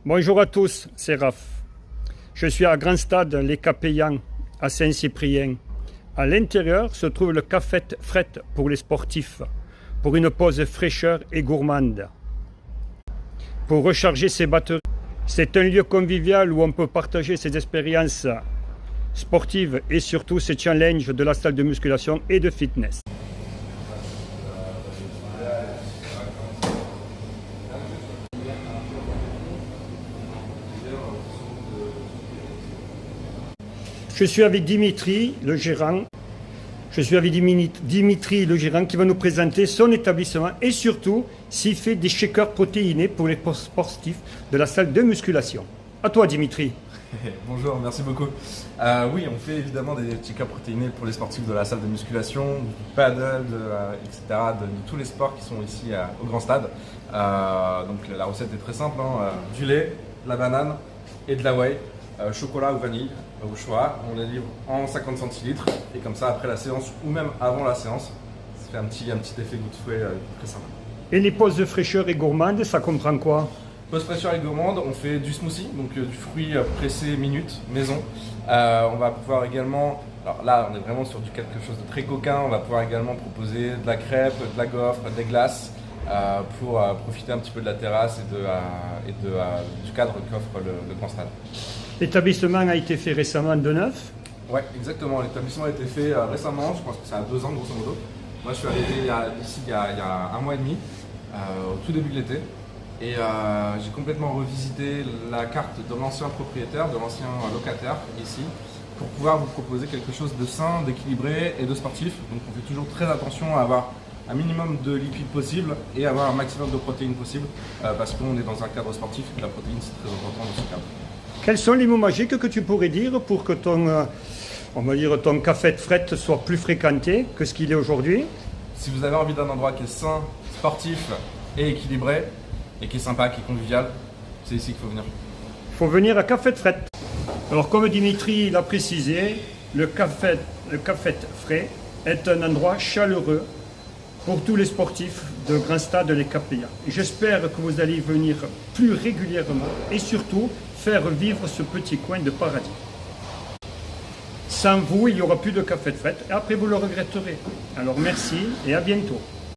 Bonjour à tous, c'est Raph. Je suis à Grand Stade Les Capellans à Saint-Cyprien. À l'intérieur se trouve le café fret pour les sportifs, pour une pause fraîcheur et gourmande. Pour recharger ses batteries, c'est un lieu convivial où on peut partager ses expériences sportives et surtout ses challenges de la salle de musculation et de fitness. Je suis avec Dimitri, le gérant. Dimitri, le gérant, qui va nous présenter son établissement et surtout s'il fait des shakers protéinés pour les sportifs de la salle de musculation. À toi, Dimitri. Bonjour, merci beaucoup. Oui, on fait évidemment des shakers protéinés pour les sportifs de la salle de musculation, du paddle, etc., de tous les sports qui sont ici au Grand Stade. Donc la recette est très simple, du lait, de la banane et de la whey. Chocolat ou vanille, au choix. On les livre en 50 centilitres et comme ça après la séance ou même avant la séance, ça fait un petit effet goût de fouet très sympa. Et les pauses de fraîcheur et gourmandes, ça comprend quoi? Pause fraîcheur et gourmande, on fait du smoothie, donc du fruit pressé minute, maison. On va pouvoir également, alors là on est vraiment sur quelque chose de très coquin, on va pouvoir également proposer de la crêpe, de la gaufre, des glaces pour profiter un petit peu de la terrasse et du cadre qu'offre le Grand Stade. L'établissement a été fait récemment de neuf. Ouais, exactement. L'établissement a été fait récemment, je pense que ça a 2 ans grosso modo. Moi je suis arrivé ici il y a 1 mois et demi, au tout début de l'été. Et j'ai complètement revisité la carte de l'ancien propriétaire, de l'ancien locataire ici, pour pouvoir vous proposer quelque chose de sain, d'équilibré et de sportif. Donc on fait toujours très attention à avoir un minimum de lipides possible et avoir un maximum de protéines possible parce qu'on est dans un cadre sportif et que la protéine c'est très important dans ce cadre. Quels sont les mots magiques que tu pourrais dire pour que ton café de fret soit plus fréquenté que ce qu'il est aujourd'hui? Si vous avez envie d'un endroit qui est sain, sportif et équilibré et qui est sympa, qui est convivial, c'est ici qu'il faut venir. Il faut venir à Café de Fret. Alors comme Dimitri l'a précisé, le café de frais est un endroit chaleureux pour tous les sportifs de Grand Stade Les Capellans. J'espère que vous allez venir plus régulièrement et surtout faire vivre ce petit coin de paradis. Sans vous, il n'y aura plus de café de fête et après vous le regretterez. Alors merci et à bientôt.